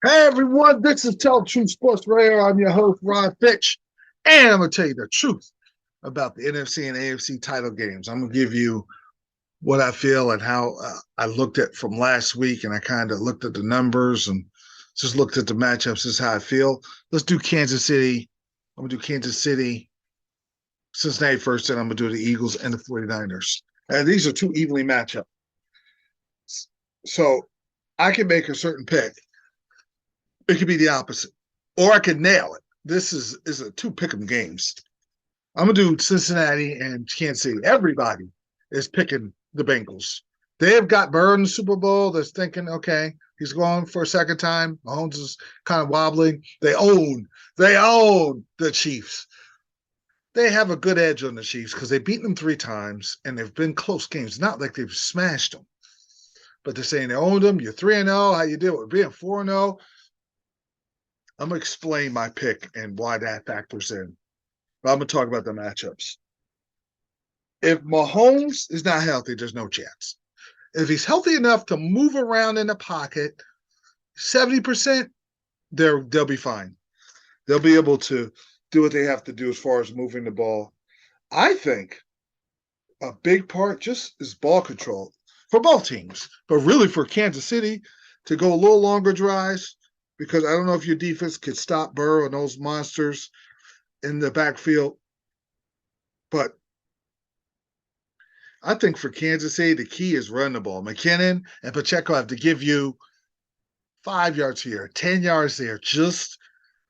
Hey everyone, this is Tell Truth Sports Radio. I'm your host, Ron Fitch, and I'm going to tell you the truth about the NFC and AFC title games. I'm going to give you what I feel and how I looked at from last week, and I kind of looked at the numbers and just looked at the matchups. This is how I feel. Let's do Kansas City. I'm going to do Kansas City, Cincinnati first, and I'm going to do the Eagles and the 49ers. And these are two evenly matched up. So I can make a certain pick. It could be the opposite, or I could nail it. This is a two pick'em games. I'm gonna do Cincinnati and Kansas City. Everybody is picking the Bengals. They have got Burrow in the Super Bowl. They're thinking, okay, he's going for a second time. Mahomes is kind of wobbling. They own the Chiefs. They have a good edge on the Chiefs because they've beaten them 3 times and they've been close games. Not like they've smashed them, but they're saying they owned them. You're 3-0. How you deal with being 4-0? I'm going to explain my pick and why that factors in. But I'm going to talk about the matchups. If Mahomes is not healthy, there's no chance. If he's healthy enough to move around in the pocket, 70%, they'll be fine. They'll be able to do what they have to do as far as moving the ball. I think a big part just is ball control for both teams, but really for Kansas City to go a little longer drives, because I don't know if your defense could stop Burrow and those monsters in the backfield. But I think for Kansas City, the key is run the ball. McKinnon and Pacheco have to give you 5 yards here, 10 yards there, just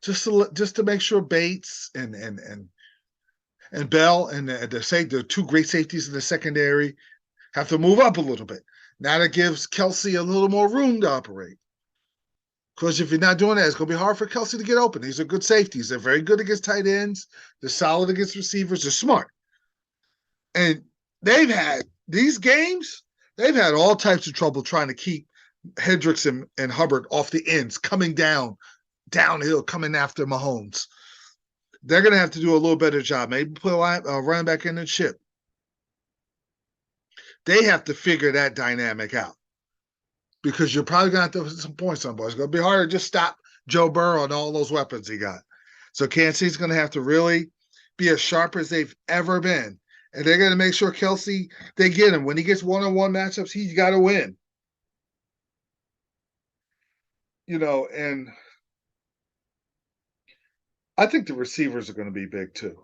to make sure Bates and Bell and the two great safeties in the secondary have to move up a little bit. Now that gives Kelsey a little more room to operate. Because if you're not doing that, it's going to be hard for Kelsey to get open. These are good safeties. They're very good against tight ends. They're solid against receivers. They're smart. And they've had all types of trouble trying to keep Hendricks and Hubbard off the ends, coming downhill, coming after Mahomes. They're going to have to do a little better job. Maybe put a running back in the chip. They have to figure that dynamic out. Because you're probably going to have to put some points on board. It's going to be hard to just stop Joe Burrow and all those weapons he got. So Kansas City's going to have to really be as sharp as they've ever been. And they're going to make sure Kelsey, they get him. When he gets one-on-one matchups, he's got to win. And I think the receivers are going to be big too.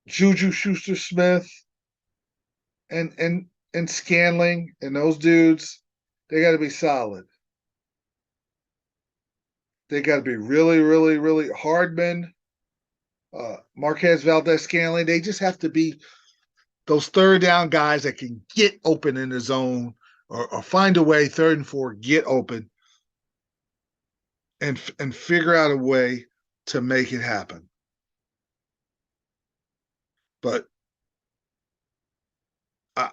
Juju Schuster-Smith, and Scanling and those dudes, they got to be solid. They got to be really, really, really Hardman, Marquez Valdez-Scanling. They just have to be those third down guys that can get open in the zone or find a way, 3rd and 4, get open and figure out a way to make it happen. But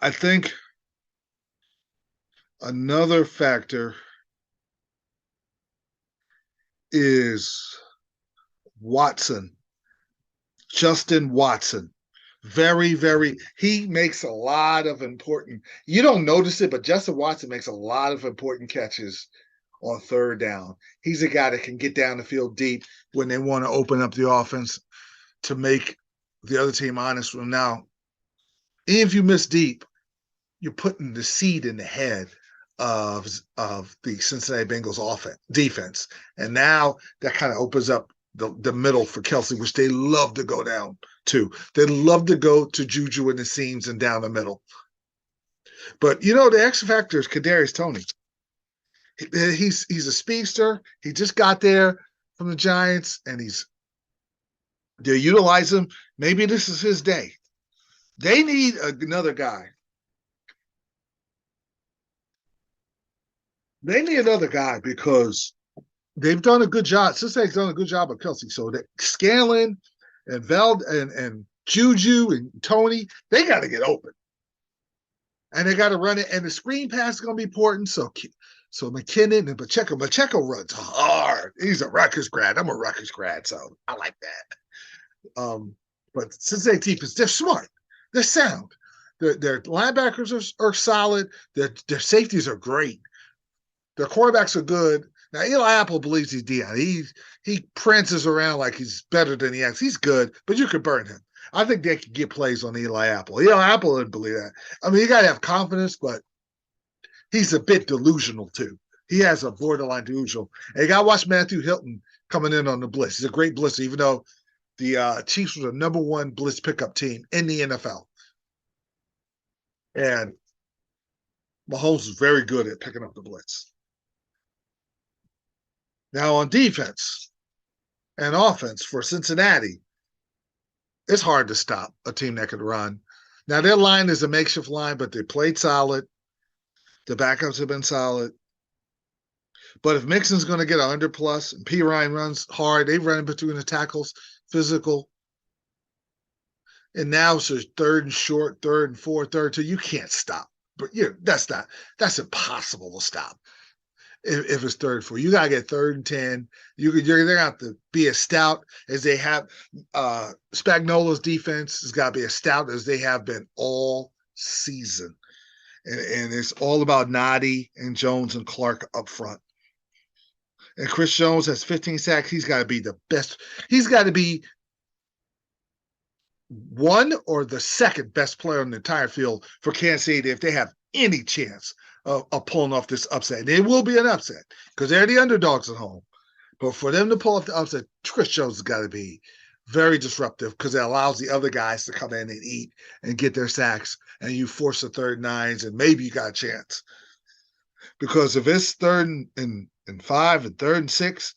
I think another factor is Justin Watson. Very, very, he makes a lot of important, you don't notice it, but Justin Watson makes a lot of important catches on 3rd down. He's a guy that can get down the field deep when they want to open up the offense to make the other team honest with him. Now, if you miss deep, you're putting the seed in the head of the Cincinnati Bengals defense. And now that kind of opens up the middle for Kelsey, which they love to go down to. They love to go to Juju in the seams and down the middle. But, the X factor is Kadarius Toney. He's a speedster. He just got there from the Giants, and they utilize him. Maybe this is his day. They need another guy. They need another guy because they've done a good job. Cincinnati's done a good job of Kelsey. So that Scanlon and and Juju and Toney, they got to get open. And they got to run it. And the screen pass is going to be important. So McKinnon and Pacheco runs hard. He's a Rutgers grad. I'm a Rutgers grad, so I like that. But Cincinnati defense, they're smart. They're sound. Their linebackers are solid. Their safeties are great. Their quarterbacks are good. Now Eli Apple believes he's Dion. He prances around like he's better than he is. He's good, but you could burn him. I think they could get plays on Eli Apple. Eli Apple didn't believe that. I mean, you got to have confidence, but he's a bit delusional too. He has a borderline delusional. And you got to watch Matthew Hilton coming in on the blitz. He's a great blitzer, even though the Chiefs were the number one blitz pickup team in the NFL. And Mahomes is very good at picking up the blitz. Now on defense and offense for Cincinnati, it's hard to stop a team that could run. Now their line is a makeshift line, but they played solid. The backups have been solid. But if Mixon's going to get 100 plus and P. Ryan runs hard, they run in between the tackles, physical. And now it's just third and short, third and four, third two. You can't stop. But that's impossible to stop. If it's third and four, you gotta get third and 10. You're gonna have to be as stout as they have. Spagnuolo's defense has got to be as stout as they have been all season, and it's all about Noddy and Jones and Clark up front. And Chris Jones has 15 sacks. He's got to be the best. He's got to be one or the second best player on the entire field for Kansas City if they have any chance of pulling off this upset. And it will be an upset because they're the underdogs at home. But for them to pull off the upset, Chris Jones has got to be very disruptive because it allows the other guys to come in and eat and get their sacks, and you force the third nines, and maybe you got a chance. Because if it's third and 5 and third and 6,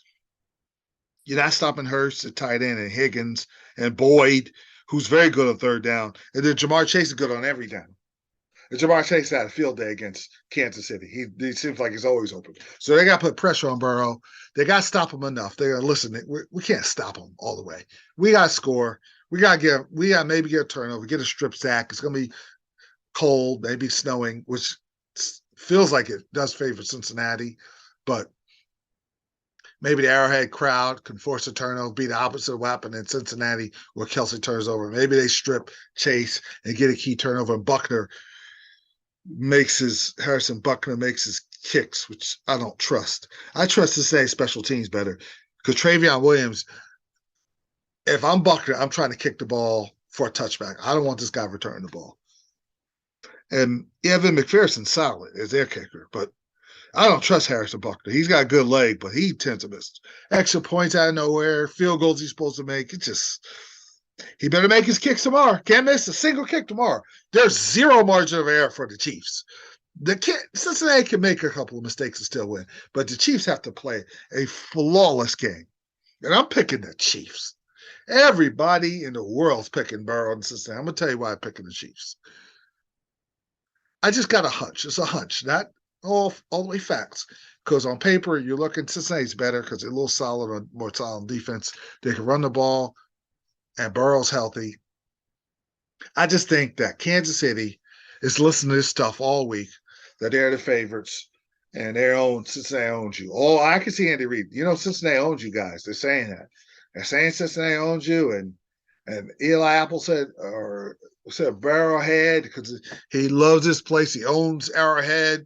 you're not stopping Hurst at tight end and Higgins and Boyd, who's very good on third down. And then Jamar Chase is good on every down. And Jamar Chase had a field day against Kansas City. He seems like he's always open. So they got to put pressure on Burrow. They got to stop him enough. They're going to listen. We can't stop him all the way. We got to score. We got to maybe get a turnover, get a strip sack. It's going to be cold, maybe snowing, which feels like it does favor Cincinnati. But maybe the Arrowhead crowd can force a turnover, be the opposite of what happened in Cincinnati where Kelsey turns over. Maybe they strip Chase and get a key turnover, and Harrison Buckner makes his kicks, which I don't trust. I trust to say special teams better because Travion Williams, if I'm Buckner, I'm trying to kick the ball for a touchback. I don't want this guy returning the ball. And Evan McPherson's solid as their kicker, but I don't trust Harrison Buckner. He's got a good leg, but he tends to miss extra points out of nowhere, field goals he's supposed to make. He better make his kicks tomorrow. Can't miss a single kick tomorrow. There's zero margin of error for the Chiefs. Cincinnati can make a couple of mistakes and still win, but the Chiefs have to play a flawless game. And I'm picking the Chiefs. Everybody in the world's picking Burrow and Cincinnati. I'm going to tell you why I'm picking the Chiefs. I just got a hunch. It's a hunch, not all the way facts. Because on paper, you're looking Cincinnati's better because they're a little solid on more solid defense. They can run the ball, and Burrow's healthy. I just think that Kansas City is listening to this stuff all week, that they're the favorites, and Cincinnati owns you. Oh, I can see Andy Reid. Cincinnati owns you guys. They're saying that. They're saying Cincinnati owns you, and Eli Apple said Arrowhead because he loves this place. He owns Arrowhead.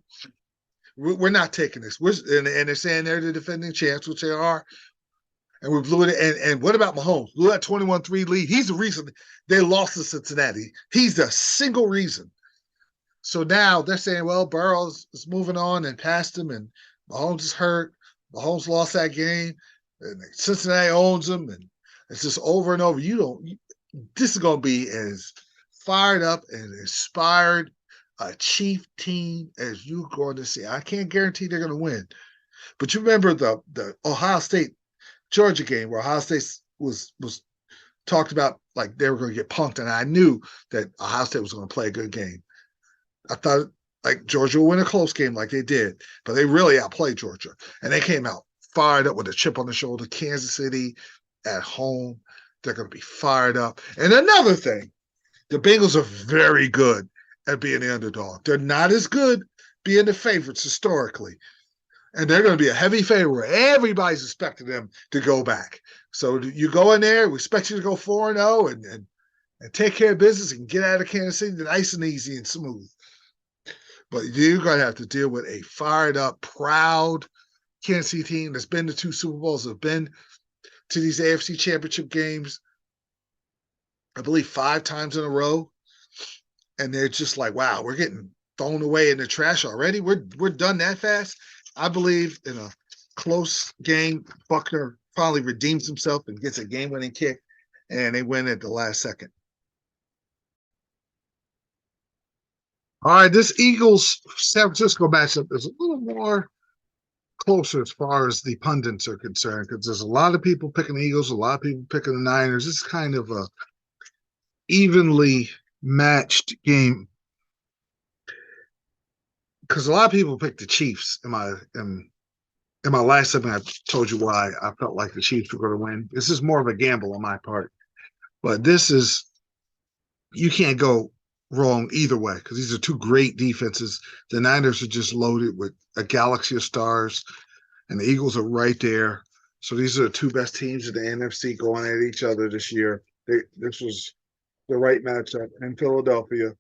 We're not taking this. And they're saying they're the defending champs, which they are. And we blew it. And what about Mahomes? Blew that 21-3 lead. He's the reason they lost to Cincinnati. He's the single reason. So now they're saying, well, Burrows is moving on and past him, and Mahomes is hurt. Mahomes lost that game, and Cincinnati owns him, and it's just over and over. This is going to be as fired up and inspired a Chief team as you're going to see. I can't guarantee they're going to win, but you remember the Ohio State Georgia game where Ohio State was talked about like they were going to get punked, and I knew that Ohio State was going to play a good game. I thought like Georgia would win a close game like they did, but they really outplayed Georgia, and they came out fired up with a chip on the shoulder. Kansas City at home, they're going to be fired up. And another thing, the Bengals are very good at being the underdog. They're not as good being the favorites historically. And they're going to be a heavy favorite where everybody's expecting them to go back. So you go in there, we expect you to go 4-0 and and take care of business and get out of Kansas City nice and easy and smooth. But you're going to have to deal with a fired up, proud Kansas City team that's been to 2 Super Bowls, have been to these AFC Championship games, I believe 5 times in a row. And they're just like, wow, we're getting thrown away in the trash already. We're done that fast. I believe in a close game, Buckner finally redeems himself and gets a game-winning kick, and they win at the last second. All right, this Eagles-San Francisco matchup is a little more closer as far as the pundits are concerned, because there's a lot of people picking the Eagles, a lot of people picking the Niners. It's kind of a evenly matched game, because a lot of people picked the Chiefs in my last segment. I told you why I felt like the Chiefs were going to win. This is more of a gamble on my part, but you can't go wrong either way, because these are 2 great defenses. The Niners are just loaded with a galaxy of stars, and the Eagles are right there. So these are the 2 best teams in the NFC going at each other this year. This was the right matchup in Philadelphia.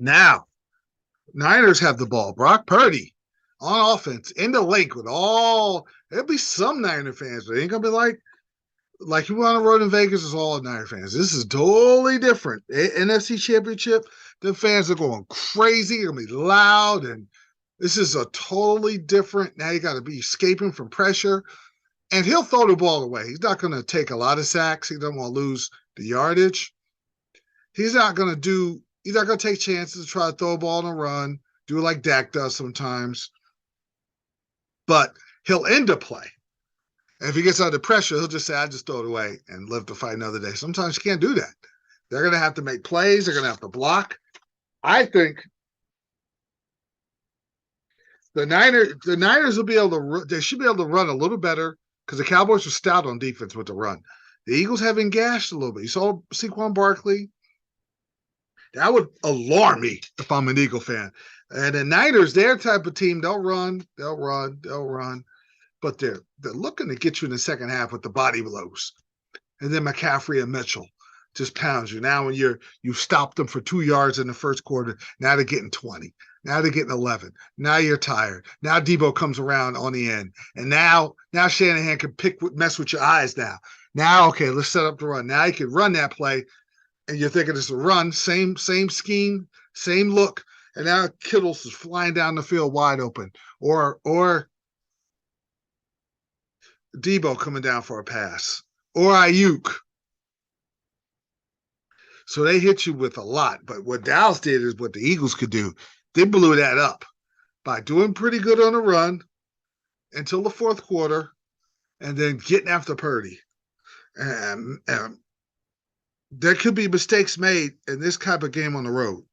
Now, Niners have the ball. Brock Purdy on offense in the link with all. There'll be some Niner fans, but it ain't gonna be like you want to road in Vegas is all Niner fans. This is totally different. NFC Championship, the fans are going crazy. They're gonna be loud, and this is a totally different. Now you got to be escaping from pressure, and he'll throw the ball away. He's not going to take a lot of sacks. He doesn't want to lose the yardage. He's not going to take chances to try to throw a ball on a run, do it like Dak does sometimes. But he'll end a play. And if he gets under pressure, he'll just say, I just throw it away and live to fight another day. Sometimes you can't do that. They're going to have to make plays. They're going to have to block. I think the Niners will be able to. They should be able to run a little better, because the Cowboys were stout on defense with the run. The Eagles have been gashed a little bit. You saw Saquon Barkley. That would alarm me if I'm an Eagle fan. And the Niners, their type of team, they'll run. But they're looking to get you in the second half with the body blows. And then McCaffrey and Mitchell just pounds you. Now when you've stopped them for 2 yards in the first quarter, now they're getting 20. Now they're getting 11. Now you're tired. Now Debo comes around on the end. And now Shanahan can mess with your eyes now. Now, okay, let's set up the run. Now you can run that play, and you're thinking it's a run, same scheme, same look. And now Kittle's is flying down the field wide open. Or Debo coming down for a pass. Or Ayuk. So they hit you with a lot. But what Dallas did is what the Eagles could do. They blew that up by doing pretty good on the run until the fourth quarter, and then getting after Purdy. And there could be mistakes made in this type of game on the road,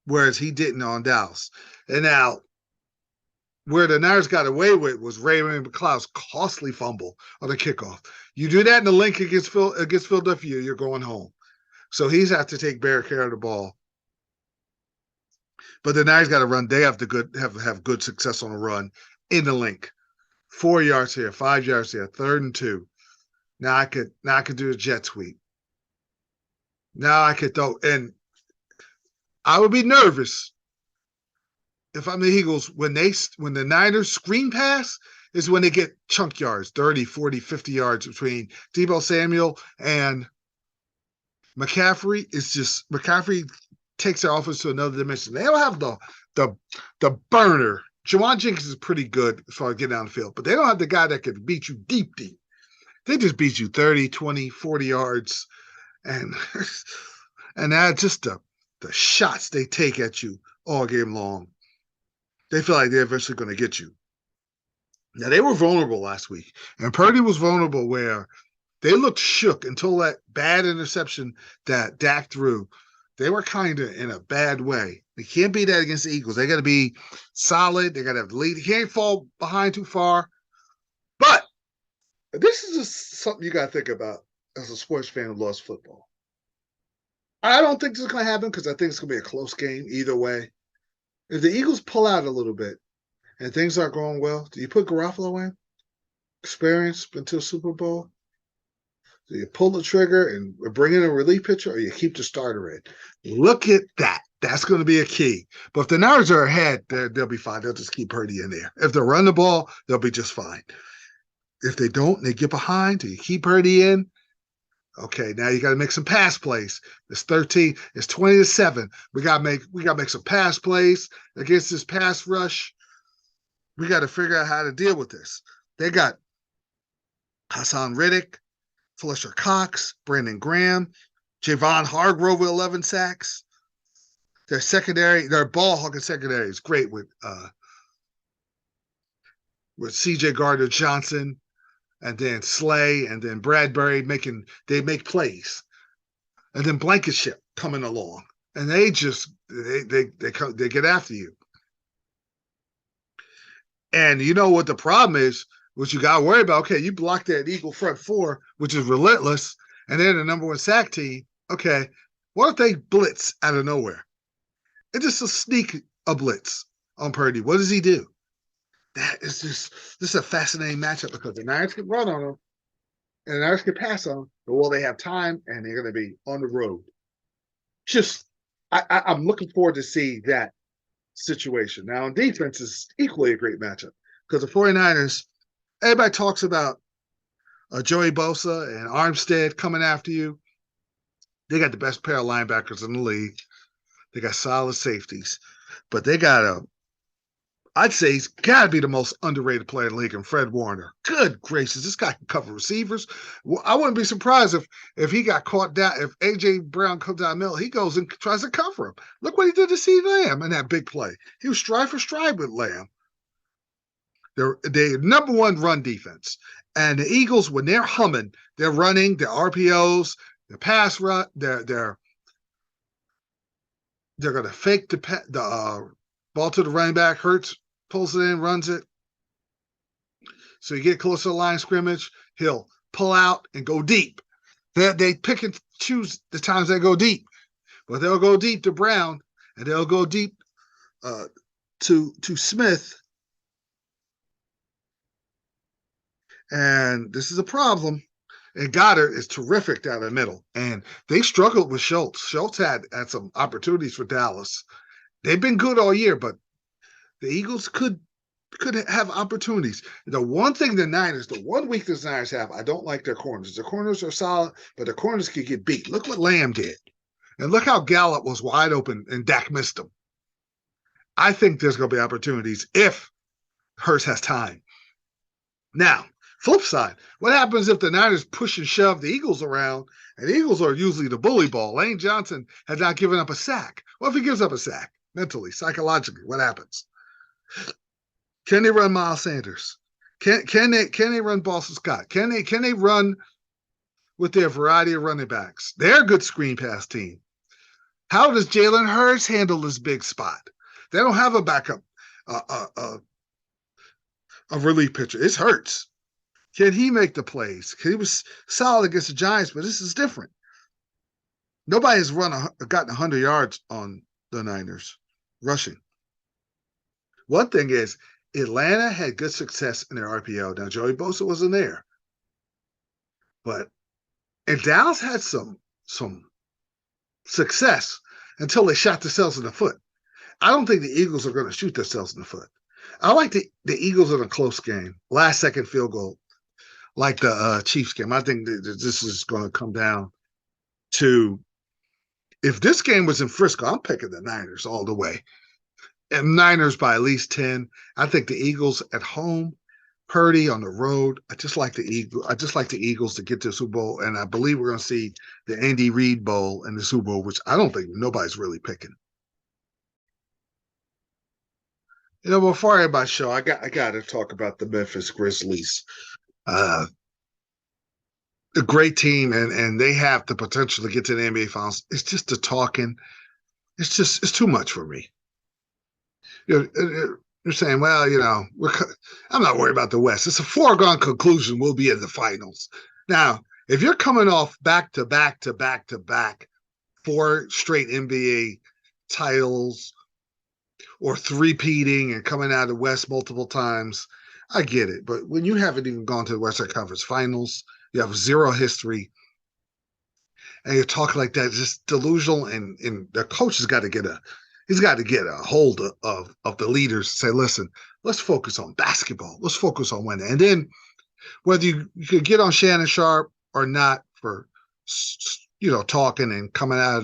whereas he didn't on Dallas. And now, where the Niners got away with was Raymond McLeod's costly fumble on the kickoff. You do that in the link against Philadelphia, you're going home. So he's have to take better care of the ball. But the Niners got to run. They have to have good success on the run in the link. 4 yards here, 5 yards here, 3rd and 2. Now I could do a jet sweep. Now I could throw, and I would be nervous if I'm the Eagles when the Niners screen pass is when they get chunk yards, 30, 40, 50 yards between Deebo Samuel and McCaffrey. It's just McCaffrey takes their offense to another dimension. They don't have the burner. Jawan Jenkins is pretty good as far as getting down the field, but they don't have the guy that can beat you deep. They just beat you 30, 20, 40 yards. And that's just the shots they take at you all game long. They feel like they're eventually going to get you. Now, they were vulnerable last week, and Purdy was vulnerable where they looked shook until that bad interception that Dak threw. They were kind of in a bad way. They can't be that against the Eagles. They got to be solid. They got to have the lead. They can't fall behind too far. But this is just something you got to think about as a sports fan who loves football. I don't think this is going to happen because I think it's going to be a close game either way. If the Eagles pull out a little bit and things aren't going well, do you put Garoppolo in? Experience until Super Bowl? Do you pull the trigger and bring in a relief pitcher, or you keep the starter in? Look at that. That's going to be a key. But if the Niners are ahead, they'll be fine. They'll just keep Purdy in there. If they run the ball, they'll be just fine. If they don't, they get behind. Do you keep Purdy in? Okay, now you got to make some pass plays. It's 13. It's 20-7. We got to make some pass plays against this pass rush. We got to figure out how to deal with this. They got Hassan Riddick, Fletcher Cox, Brandon Graham, Javon Hargrove with 11 sacks. Their secondary, their ball hawking secondary is great with C.J. Gardner-Johnson, and then Slay, and then Bradbury they make plays, and then Blankenship coming along, and they get after you. And you know what the problem is? What you got to worry about? Okay, you block that Eagle front four, which is relentless, and they're the number one sack team. Okay, what if they blitz out of nowhere? It's just a blitz on Purdy. What does he do? This is a fascinating matchup because the Niners can run on him and the Niners can pass on him, but will they have time and they're going to be on the road? I'm looking forward to see that situation. Now, on defense is equally a great matchup because the 49ers, everybody talks about Joey Bosa and Armstead coming after you. They got the best pair of linebackers in the league. They got solid safeties, but they got I'd say he's got to be the most underrated player in the league, and Fred Warner. Good gracious, this guy can cover receivers. Well, I wouldn't be surprised if he got caught down, if A.J. Brown comes down the middle, he goes and tries to cover him. Look what he did to CeeDee Lamb in that big play. He was stride for stride with Lamb. They're number one run defense. And the Eagles, when they're humming, they're running, their RPOs, their pass run, they're going to fake the ball to the running back. Hurts pulls it in, runs it. So you get close to the line of scrimmage, he'll pull out and go deep. They pick and choose the times they go deep. But they'll go deep to Brown, and they'll go deep to Smith. And this is a problem. And Goddard is terrific down the middle. And they struggled with Schultz. Schultz had some opportunities for Dallas. They've been good all year, but the Eagles could have opportunities. The one thing the one weakness the Niners have, I don't like their corners. Their corners are solid, but the corners can get beat. Look what Lamb did. And look how Gallup was wide open and Dak missed him. I think there's going to be opportunities if Hurts has time. Now, flip side, what happens if the Niners push and shove the Eagles around, and the Eagles are usually the bully ball? Lane Johnson has not given up a sack. What if he gives up a sack? Mentally, psychologically, what happens? Can they run Miles Sanders? Can they run Boston Scott? Can they run with their variety of running backs? They're a good screen pass team. How does Jalen Hurts handle this big spot? They don't have a backup, a relief pitcher. It's Hurts. Can he make the plays? He was solid against the Giants, but this is different. Nobody has gotten 100 yards on the Niners rushing. One thing is, Atlanta had good success in their RPO. Now, Joey Bosa wasn't there. And Dallas had some success until they shot themselves in the foot. I don't think the Eagles are going to shoot themselves in the foot. I like the Eagles in a close game, last-second field goal, like the Chiefs game. I think that this is going to come down to, if this game was in Frisco, I'm picking the Niners all the way. And Niners by at least 10. I think the Eagles at home, Purdy on the road. I just like the Eagles to get to the Super Bowl, and I believe we're going to see the Andy Reid Bowl in the Super Bowl, which I don't think nobody's really picking. You know, before I end my show, I got to talk about the Memphis Grizzlies. A great team, and they have the potential to get to the NBA Finals. It's just the talking. It's too much for me. You're saying, well, I'm not worried about the West. It's a foregone conclusion we'll be in the finals. Now, if you're coming off back-to-back 4 straight NBA titles, or three-peating and coming out of the West multiple times, I get it. But when you haven't even gone to the Western Conference Finals, you have zero history, and you're talking like that, just delusional. And the coach has got to get a hold of the leaders. Say, listen, let's focus on basketball. Let's focus on winning. And then whether you could get on Shannon Sharp or not for talking and coming out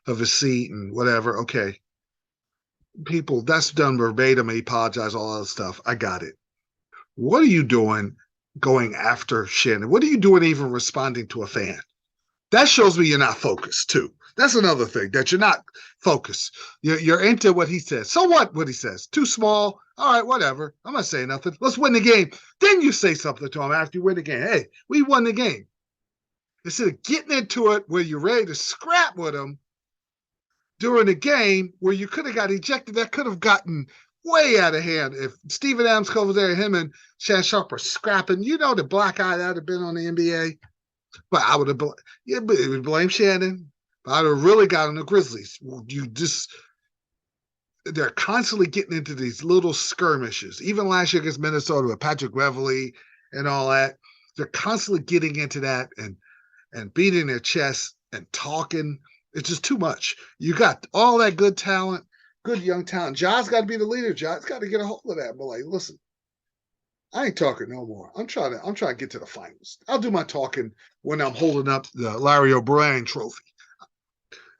of his seat and whatever. Okay, people, that's done verbatim. He apologized, all that stuff. I got it. What are you doing going after Shannon? What are you doing even responding to a fan? That shows me you're not focused too. That's another thing, that you're not focused. You're into what he says. So what he says? Too small. All right, whatever. I'm not saying nothing. Let's win the game. Then you say something to him after you win the game. Hey, we won the game. Instead of getting into it where you're ready to scrap with him during the game where you could have got ejected, that could have gotten way out of hand. If Steven Adams comes there, him and Shannon Sharp are scrapping, the black eye that would have been on the NBA. But I would have blame Shannon. But I would have really got on the Grizzlies. They're constantly getting into these little skirmishes. Even last year against Minnesota with Patrick Beverley and all that, they're constantly getting into that and beating their chest and talking. It's just too much. You got all that good talent, good young talent. Ja's got to be the leader. Ja's got to get a hold of that. But like, listen, I ain't talking no more. I'm trying to get to the finals. I'll do my talking when I'm holding up the Larry O'Brien trophy.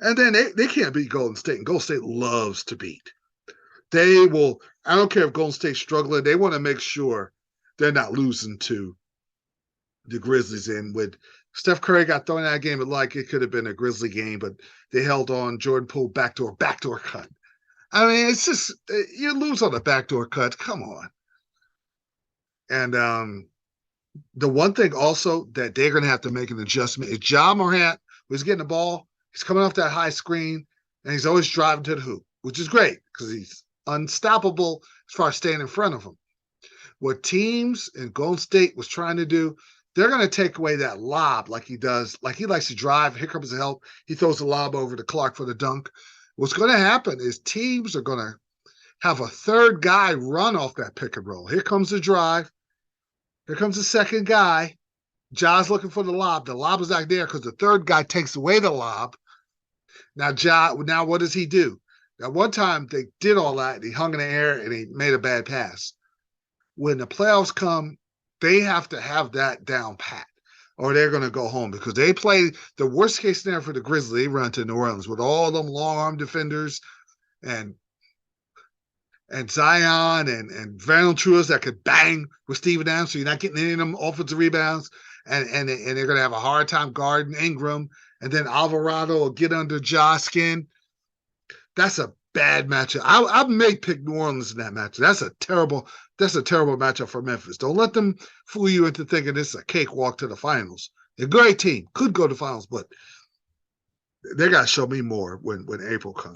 And then they can't beat Golden State. And Golden State loves to beat. They will. I don't care if Golden State's struggling. They want to make sure they're not losing to the Grizzlies. And with Steph Curry got thrown in that game, it could have been a Grizzly game, but they held on. Jordan Poole backdoor cut. I mean, it's just, you lose on the backdoor cut. Come on. And the one thing also that they're going to have to make an adjustment is Ja Morant was getting the ball. He's coming off that high screen, and he's always driving to the hoop, which is great because he's unstoppable as far as staying in front of him. What teams in Golden State was trying to do, they're going to take away that lob like he does. Like he likes to drive. Here comes the help. He throws the lob over to Clark for the dunk. What's going to happen is teams are going to have a third guy run off that pick and roll. Here comes the drive. Here comes the second guy. Ja's looking for the lob. The lob is not there because the third guy takes away the lob. Now, what does he do? Now, one time they did all that. And he hung in the air and he made a bad pass. When the playoffs come, they have to have that down pat or they're going to go home because they play the worst case scenario for the Grizzlies. They run to New Orleans with all them long arm defenders and Zion and Valanciunas that could bang with Steven Adams, so you're not getting any of them offensive rebounds, and they're going to have a hard time guarding Ingram, and then Alvarado will get under Ja's skin. That's a bad matchup. I may pick New Orleans in that matchup. That's a terrible matchup for Memphis. Don't let them fool you into thinking this is a cakewalk to the finals. They're a great team, could go to the finals, but they got to show me more when April comes.